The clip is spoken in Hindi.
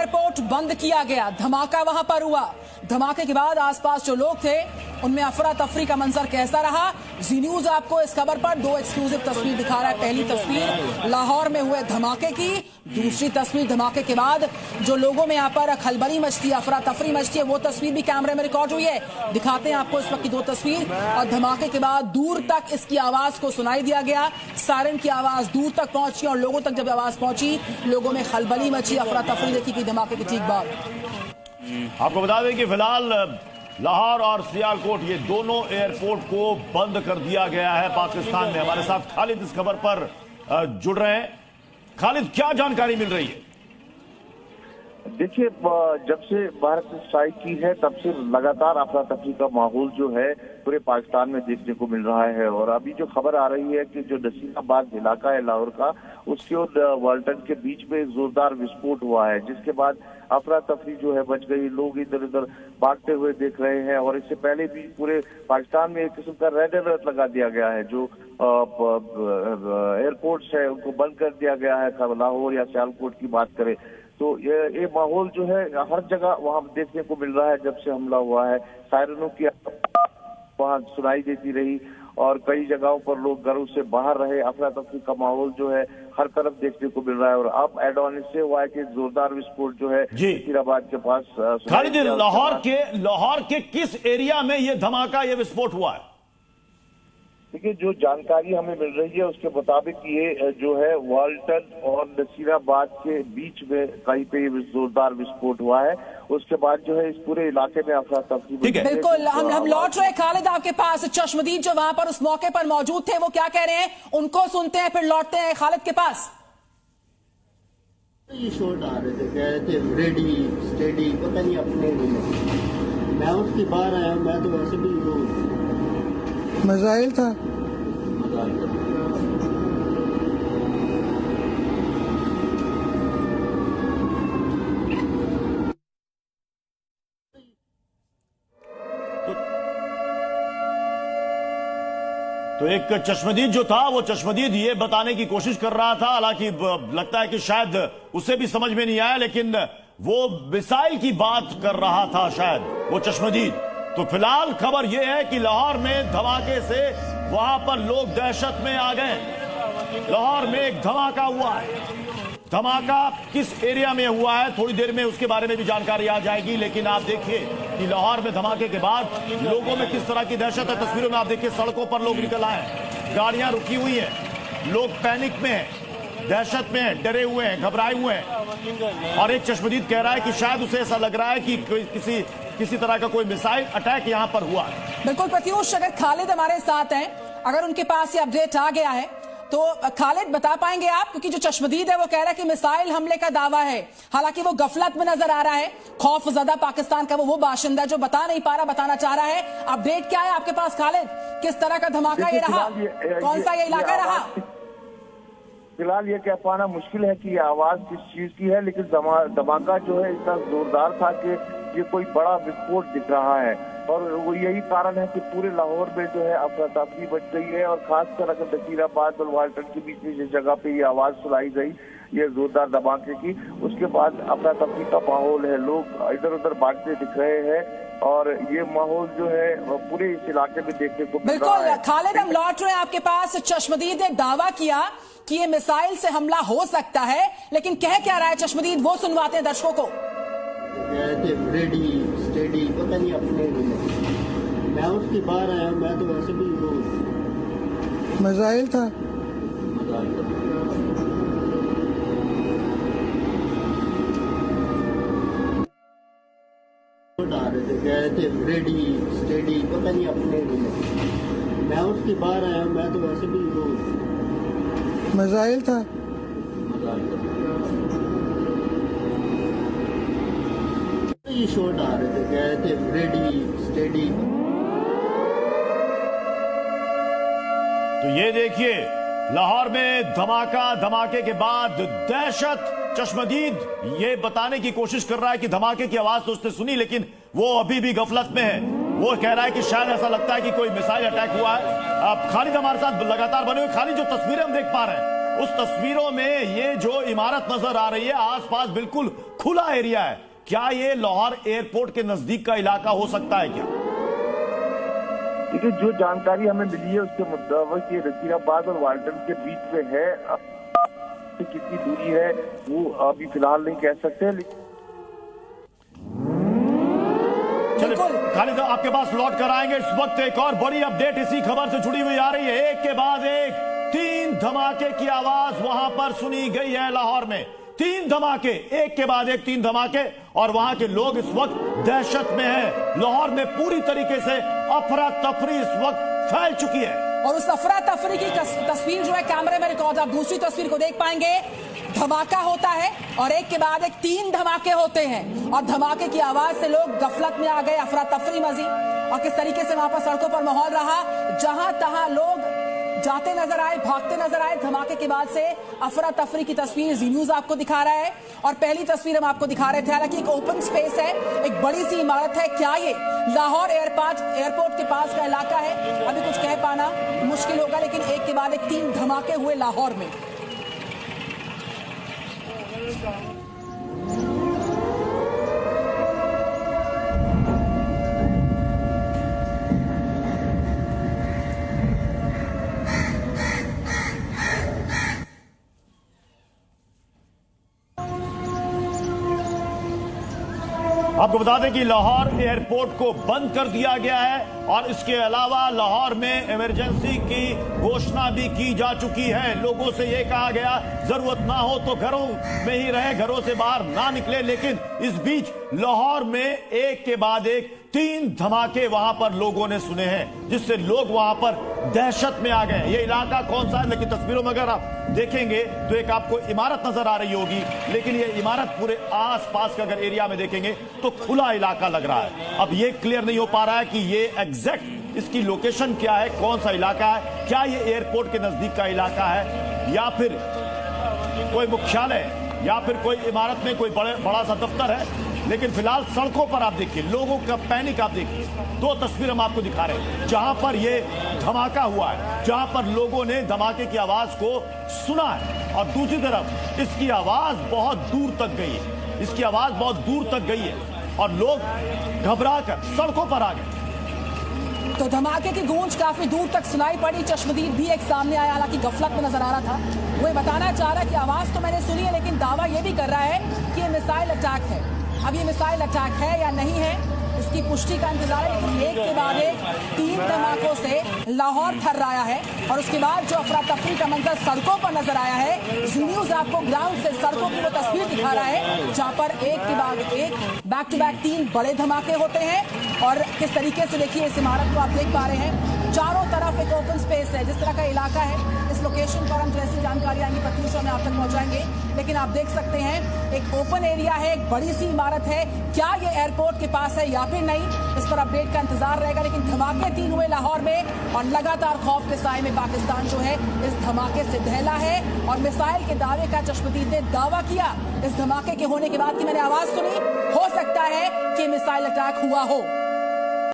एयरपोर्ट बंद किया गया। धमाका वहां पर हुआ। धमाके के बाद आसपास जो लोग थे उनमें अफरा तफरी का मंजर कैसा रहा, जी न्यूज आपको इस खबर पर दो एक्सक्लूसिव तस्वीर दिखा रहा है। पहली तस्वीर लाहौर में हुए धमाके की, दूसरी तस्वीर धमाके के बाद जो लोगों में यहाँ पर खलबली मचती है, अफरा तफरी मचती है, वो तस्वीर भी कैमरे में रिकॉर्ड हुई है। दिखाते हैं आपको इस वक्त की दो तस्वीर। और धमाके के बाद दूर तक इसकी आवाज को सुनाई दिया गया, सायरन की आवाज दूर तक पहुंची और लोगों तक जब आवाज पहुंची लोगों में खलबली मची, अफरा तफरी देखी गई धमाके के ठीक बाद। आपको बता दें कि फिलहाल लाहौर और सियालकोट ये दोनों एयरपोर्ट को बंद कर दिया गया है पाकिस्तान में। हमारे साथ खालिद इस खबर पर जुड़ रहे हैं। खालिद, क्या जानकारी मिल रही है? देखिए, जब से भारत ने स्ट्राइक की है तब से लगातार अफरा तफरी का माहौल जो है पूरे पाकिस्तान में देखने को मिल रहा है। और अभी जो खबर आ रही है कि जो नसीराबाद इलाका है लाहौर का, उसके और वाल्टन के बीच में जोरदार विस्फोट हुआ है, जिसके बाद अफरा तफरी जो है बच गई। लोग इधर उधर भागते हुए देख रहे हैं। और इससे पहले भी पूरे पाकिस्तान में एक किस्म का रेड अलर्ट लगा दिया गया है। जो एयरपोर्ट्स है उनको बंद कर दिया गया है। लाहौर या सियालकोट की बात करें तो ये माहौल जो है हर जगह वहां देखने को मिल रहा है। जब से हमला हुआ है सायरनों की वहां सुनाई देती रही और कई जगहों पर लोग घरों से बाहर रहे। अफरा तफरी का माहौल जो है हर तरफ देखने को मिल रहा है। और अब एड ऑन इससे हुआ है कि जोरदार विस्फोट जो है नसीराबाद के पास। खालिद, लाहौर के किस एरिया में ये धमाका, ये विस्फोट हुआ है? देखिए, जो जानकारी हमें मिल रही है उसके मुताबिक ये जो है वाल्टन और नसीराबाद के बीच में कहीं पे जोरदार विस्फोट हुआ है। उसके बाद जो है इस पूरे इलाके में अफरा तफरी। बिल्कुल, हम लौट रहे खालिद आपके पास। चश्मदीद जो वहां पर उस मौके पर मौजूद थे वो क्या कह रहे हैं, उनको सुनते हैं फिर लौटते हैं खालिद के पास। ये शॉट आ रहे थे, कह रहे थे रेडी स्टेडी, पता नहीं अपने में। मैं उसके बाहर आया, मैं तो वैसे भी वो मिसाइल था। तो एक चश्मदीद जो था वो चश्मदीद ये बताने की कोशिश कर रहा था, हालांकि लगता है कि शायद उसे भी समझ में नहीं आया, लेकिन वो मिसाइल की बात कर रहा था शायद वो चश्मदीद। तो फिलहाल खबर यह है कि लाहौर में धमाके से वहां पर लोग दहशत में आ गए। लाहौर में एक धमाका हुआ है। धमाका किस एरिया में हुआ है थोड़ी देर में उसके बारे में भी जानकारी आ जाएगी। लेकिन आप देखिए कि लाहौर में धमाके के बाद लोगों में किस तरह की दहशत है। तस्वीरों में आप देखिए, सड़कों पर लोग निकल आए हैं, गाड़ियां रुकी हुई हैं, लोग पैनिक में हैं, दहशत में हैं, डरे हुए हैं, घबराए हुए हैं। और एक चश्मदीद कह रहा है कि शायद उसे ऐसा लग रहा है कि किसी तरह का कोई मिसाइल अटैक यहां पर हुआ है। बिल्कुल प्रत्युष, अगर खालिद हमारे साथ हैं, अगर उनके पास ये अपडेट आ गया है तो खालिद बता पाएंगे आप, क्योंकि जो चश्मदीद है वो कह रहा है कि मिसाइल हमले का दावा है। हालांकि वो गफलत में नजर आ रहा है, खौफजदा पाकिस्तान का वो बाशिंदा जो बता नहीं पा रहा, बताना चाह रहा है। अपडेट क्या है आपके पास खालिद, किस तरह का धमाका ये रहा, कौन सा ये इलाका रहा? फिलहाल ये कह पाना मुश्किल है कि ये आवाज किस चीज की है, लेकिन धमाका जो है इतना जोरदार था कि ये कोई बड़ा विस्फोट दिख रहा है। और वो यही कारण है कि पूरे लाहौर में जो है अफरा तफरी बच गई है। और खासकर अगर नसीराबाद और वाल्टन के बीच में जिस जगह पे ये आवाज सुनाई गई ये जोरदार धमाके की, उसके बाद अफरा तफरी का माहौल है, लोग इधर उधर भागते दिख रहे हैं। और ये माहौल जो है पूरे इस इलाके में देखने को मिल रहा है। बिल्कुल खालिद, हम लौट रहे हैं आपके पास। चश्मदीद ने दावा किया कि ये मिसाइल से हमला हो सकता है, लेकिन कह क्या रहा है चश्मदीद, वो सुनवाते हैं दर्शकों को। रेडी स्टेडी, पता नहीं अपने में। मैं उसके बाहर आया, मैं तो वैसे भी वो मिसाइल था। शॉट आ रहे थे, कह रहे थे रेडी स्टेडी, पता नहीं अपने में। मैं उसके बाहर आया, मैं तो वैसे भी वो मिसाइल था। ये शॉट आ रहे थे, कह रहे थे रेडी स्टेडी। तो ये देखिए, लाहौर में धमाके के बाद दहशत। चश्मदीद ये बताने की कोशिश कर रहा है कि धमाके की आवाज तो उसने सुनी, लेकिन वो अभी भी गफलत में है। वो कह रहा है कि शायद ऐसा लगता है कि कोई मिसाइल अटैक हुआ है। अब खालिद हमारे साथ लगातार बने हुए। खालिद, जो तस्वीरें हम देख पा रहे हैं उस तस्वीरों में ये जो इमारत नजर आ रही है आसपास बिल्कुल खुला एरिया है, क्या ये लाहौर एयरपोर्ट के नजदीक का इलाका हो सकता है क्या? देखिए, जो जानकारी हमें मिली है उसके मुताबिक ये रसीदाबाद और वाल्टन के बीच में है। कितनी दूरी है वो अभी फिलहाल नहीं कह सकते, लेकिन चलिए खालिद आपके पास लौट कर आएंगे। इस वक्त एक और बड़ी अपडेट इसी खबर से जुड़ी हुई आ रही है। एक के बाद एक 3 धमाके की आवाज वहां पर सुनी गई है लाहौर में। 3 धमाके, एक के बाद एक 3 धमाके, और वहां के लोग इस वक्त दहशत में हैं। लाहौर में पूरी तरीके से अफरा तफरी इस वक्त फैल चुकी है और उस अफरा तफरी की तस्वीर जो है कैमरे में रिकॉर्ड, आप दूसरी तस्वीर को देख पाएंगे। धमाका होता है और एक के बाद एक 3 धमाके होते हैं और धमाके की आवाज से लोग गफलत में आ गए, अफरा तफरी मजी। और किस तरीके से वहां पर सड़कों पर माहौल रहा, जहां तहां लोग जाते नजर आए, भागते नजर आए। धमाके के बाद से अफरा तफरी की तस्वीर जी न्यूज आपको दिखा रहा है और पहली तस्वीर हम आपको दिखा रहे थे। हालांकि एक ओपन स्पेस है, एक बड़ी सी इमारत है। क्या ये लाहौर एयरपोर्ट के पास का इलाका है? अभी कुछ कह पाना मुश्किल होगा, लेकिन एक के बाद एक 3 धमाके हुए लाहौर में। आपको बता दें कि लाहौर एयरपोर्ट को बंद कर दिया गया है और इसके अलावा लाहौर में इमरजेंसी की घोषणा भी की जा चुकी है। लोगों से यह कहा गया जरूरत ना हो तो घरों में ही रहे, घरों से बाहर ना निकले। लेकिन इस बीच लाहौर में एक के बाद एक 3 धमाके वहां पर लोगों ने सुने हैं, जिससे लोग वहां पर दहशत में आ गए। ये इलाका कौन सा है, लेकिन तस्वीरों में अगर आप देखेंगे तो एक आपको इमारत नजर आ रही होगी, लेकिन ये इमारत पूरे आसपास के अगर एरिया में देखेंगे तो खुला इलाका लग रहा है। अब ये क्लियर नहीं हो पा रहा है कि ये एग्जैक्ट इसकी लोकेशन क्या है, कौन सा इलाका है, क्या ये एयरपोर्ट के नजदीक का इलाका है या फिर कोई मुख्यालय या फिर कोई इमारत में कोई बड़ा सा दफ्तर है। लेकिन फिलहाल सड़कों पर आप देखिए, लोगों का पैनिक आप देखिए। 2 तस्वीर हम आपको दिखा रहे हैं जहां पर यह धमाका हुआ है, जहां पर लोगों ने धमाके की आवाज को सुना है और दूसरी तरफ इसकी आवाज बहुत दूर तक गई है, इसकी आवाज बहुत दूर तक गई है और लोग घबराकर सड़कों पर आ गए। तो धमाके की गूंज काफी दूर तक सुनाई पड़ी। चश्मदीद भी एक सामने आया, हालांकि गफलत में नजर आ रहा था। वो ये बताना चाह रहा है कि आवाज तो मैंने सुनी है, लेकिन दावा ये भी कर रहा है कि ये मिसाइल अटैक है। अब ये मिसाइल अटैक है या नहीं है, इसकी पुष्टि का इंतजार है। लेकिन एक के बाद एक 3 धमाकों से लाहौर थर्राया है और उसके बाद जो अफरा तफरी का मंजर सड़कों पर नजर आया है, जी न्यूज आपको ग्राउंड से सड़कों की वो तस्वीर दिखा रहा है, जहां पर एक के बाद एक बैक टू बैक 3 बड़े धमाके होते हैं। और किस तरीके से देखिए इस इमारत को आप देख पा रहे हैं, चारों तरफ एक ओपन स्पेस है। जिस तरह का इलाका है, इस लोकेशन पर हम जैसी जानकारी आएंगी प्रत्युषा में आप तक पहुंचाएंगे। लेकिन आप देख सकते हैं एक ओपन एरिया है, एक बड़ी सी इमारत है। क्या ये एयरपोर्ट के पास है या फिर नहीं, इस पर अपडेट का इंतजार रहेगा। लेकिन धमाके 3 हुए लाहौर में और लगातार खौफ के साए में पाकिस्तान जो है इस धमाके से दहला है। और मिसाइल के दावे का चश्मदीद ने दावा किया इस धमाके के होने के बाद कि मैंने आवाज सुनी, हो सकता है कि मिसाइल अटैक हुआ हो।